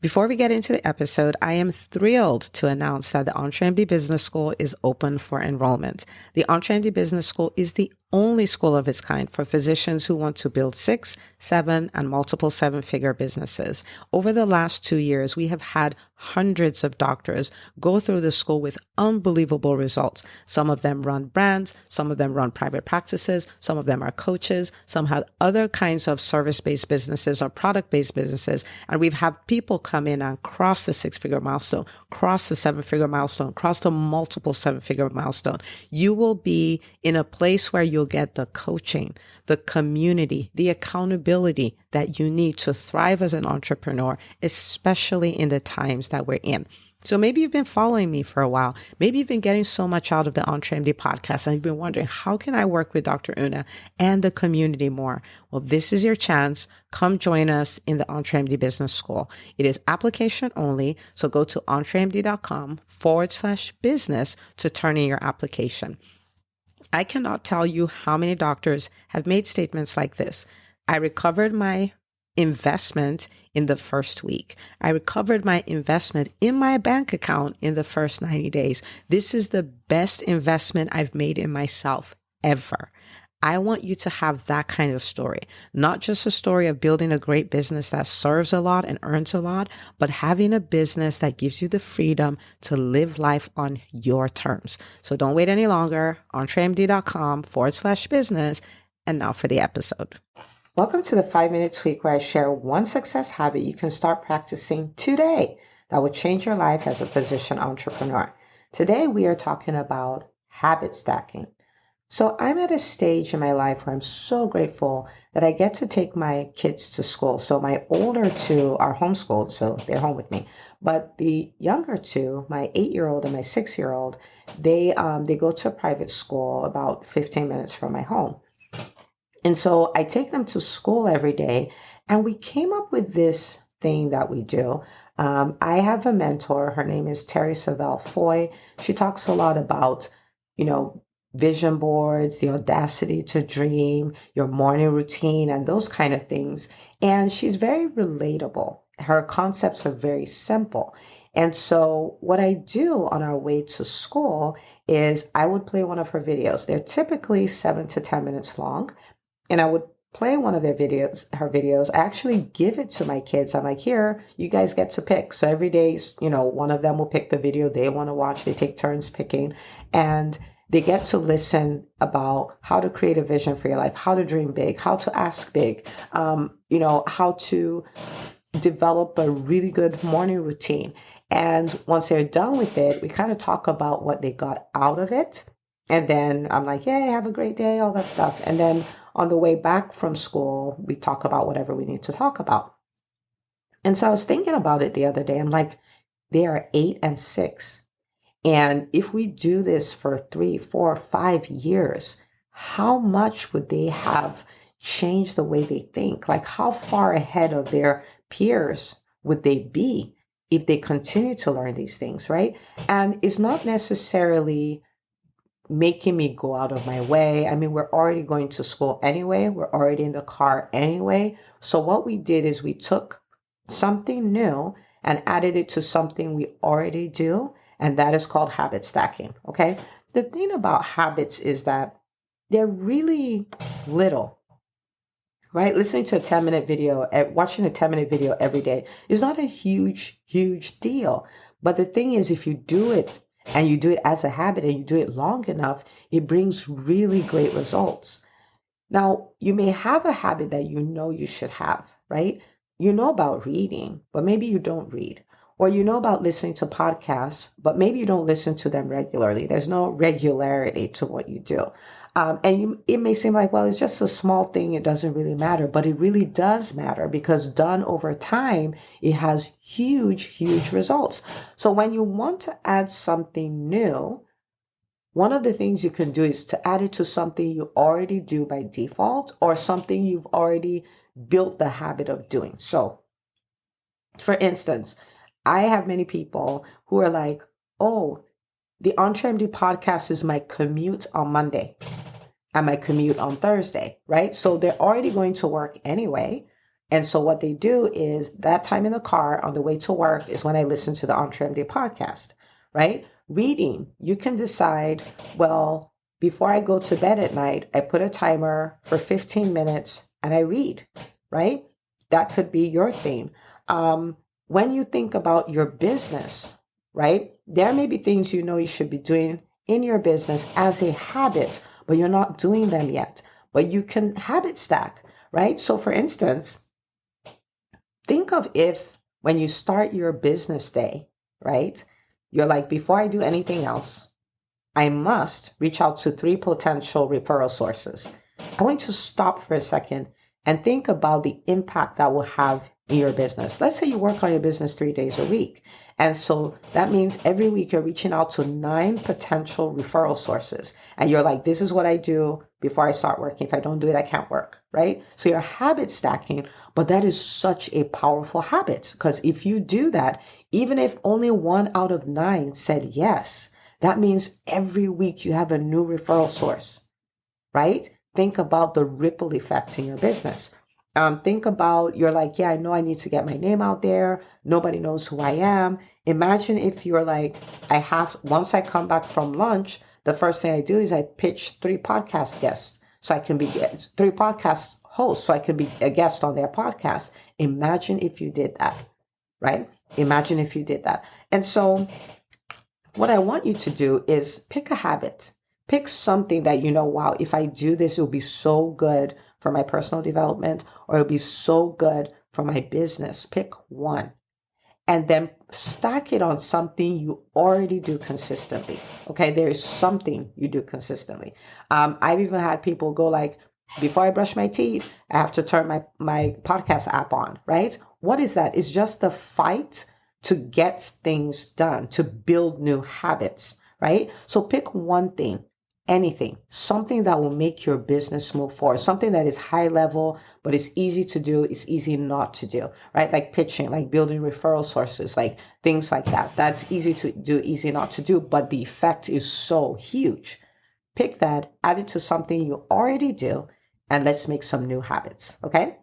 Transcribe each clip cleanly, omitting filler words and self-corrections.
Before we get into the episode, I am thrilled to announce that the EntreMD Business School is open for enrollment. The EntreMD Business School is the only school of its kind for physicians who want to build 6, 7, and multiple 7-figure businesses. Over the last 2 years, we have had hundreds of doctors go through the school with unbelievable results. Some of them run brands, some of them run private practices, some of them are coaches, some have other kinds of service-based businesses or product-based businesses. And we've had people come in and cross the 6-figure milestone, cross the 7-figure milestone, cross the multiple 7-figure milestone. You will be in a place where you'll get the coaching, the community, the accountability that you need to thrive as an entrepreneur, especially in the times that we're in. So maybe you've been following me for a while. Maybe you've been getting so much out of the EntreMD podcast and you've been wondering, how can I work with Dr. Una and the community more? Well, this is your chance. Come join us in the EntreMD Business School. It is application only. So go to entremd.com/business to turn in your application. I cannot tell you how many doctors have made statements like this. I recovered my investment in the first week. I recovered my investment in my bank account in the first 90 days. This is the best investment I've made in myself ever. I want you to have that kind of story, not just a story of building a great business that serves a lot and earns a lot, but having a business that gives you the freedom to live life on your terms. So don't wait any longer. entremd.com/business. And now for the episode. Welcome to the 5-Minute Tweak, where I share one success habit you can start practicing today that will change your life as a physician entrepreneur. Today, we are talking about habit stacking. So I'm at a stage in my life where I'm so grateful that I get to take my kids to school. So my older two are homeschooled, so they're home with me. But the younger two, my 8-year-old and my 6-year-old, they go to a private school about 15 minutes from my home. And so I take them to school every day, and we came up with this thing that we do. I have a mentor. Her name is Terry Savelle Foy. She talks a lot about, vision boards, the audacity to dream, your morning routine, and those kind of things. And she's very relatable. Her concepts are very simple. And so what I do on our way to school is I would play one of her videos. They're typically 7 to 10 minutes long. And I would play one of her videos. I actually give it to my kids. I'm like, here, you guys get to pick. So every day, one of them will pick the video they want to watch. They take turns picking, and they get to listen about how to create a vision for your life, how to dream big, how to ask big, how to develop a really good morning routine. And once they're done with it, we kind of talk about what they got out of it. And then I'm like, yay, have a great day, all that stuff. And then on the way back from school, we talk about whatever we need to talk about. And so I was thinking about it the other day. I'm like, they are 8 and 6. And if we do this for 3, 4, 5 years, how much would they have changed the way they think? Like, how far ahead of their peers would they be if they continue to learn these things, right? And it's not necessarily making me go out of my way. I mean, we're already going to school anyway. We're already in the car anyway. So what we did is we took something new and added it to something we already do. And that is called habit stacking. Okay. The thing about habits is that they're really little, right? Listening to a 10-minute video, watching a 10-minute video every day is not a huge, huge deal. But the thing is, if you do it and you do it as a habit and you do it long enough, it brings really great results. Now, you may have a habit that you should have, right? You know about reading, but maybe you don't read. Or you know about listening to podcasts, but maybe you don't listen to them regularly. There's no regularity to what you do. It may seem like, well, it's just a small thing. It doesn't really matter, but it really does matter because done over time, it has huge, huge results. So when you want to add something new, one of the things you can do is to add it to something you already do by default or something you've already built the habit of doing. So, for instance, I have many people who are like, oh, the EntreMD podcast is my commute on Monday and my commute on Thursday, right? So they're already going to work anyway. And so what they do is that time in the car on the way to work is when I listen to the EntreMD podcast, right? Reading, you can decide, well, before I go to bed at night, I put a timer for 15 minutes and I read, right? That could be your theme. When you think about your business, right? There may be things you know you should be doing in your business as a habit, but you're not doing them yet. But you can habit stack, right? So for instance, think of if when you start your business day, right? You're like, before I do anything else, I must reach out to 3 potential referral sources. I want you to stop for a second and think about the impact that will have in your business. Let's say you work on your business 3 days a week. And so that means every week you're reaching out to 9 potential referral sources. And you're like, this is what I do before I start working. If I don't do it, I can't work, right? So you're habit stacking, but that is such a powerful habit because if you do that, even if only 1 out of 9 said yes, that means every week you have a new referral source, right? Think about the ripple effect in your business. Think about, you're like, yeah, I know I need to get my name out there. Nobody knows who I am. Imagine if you're like, once I come back from lunch, the first thing I do is I pitch 3 podcast guests so I can be 3 podcast hosts so I can be a guest on their podcast. Imagine if you did that, right? Imagine if you did that. And so what I want you to do is pick a habit. Pick something that you know, wow, if I do this, it'll be so good for my personal development or it'll be so good for my business. Pick one and then stack it on something you already do consistently. Okay, there is something you do consistently. I've even had people go like, before I brush my teeth, I have to turn my podcast app on, right? What is that? It's just the fight to get things done, to build new habits, right? So pick one thing, anything, something that will make your business move forward, something that is high level, but it's easy to do, it's easy not to do, right? Like pitching, like building referral sources, like things like that. That's easy to do, easy not to do, but the effect is so huge. Pick that, add it to something you already do, and let's make some new habits, okay?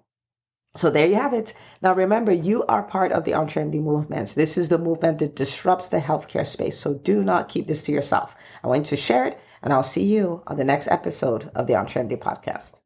So there you have it. Now remember, you are part of the EntreMD movement. This is the movement that disrupts the healthcare space. So do not keep this to yourself. I want you to share it, and I'll see you on the next episode of the EntreMD podcast.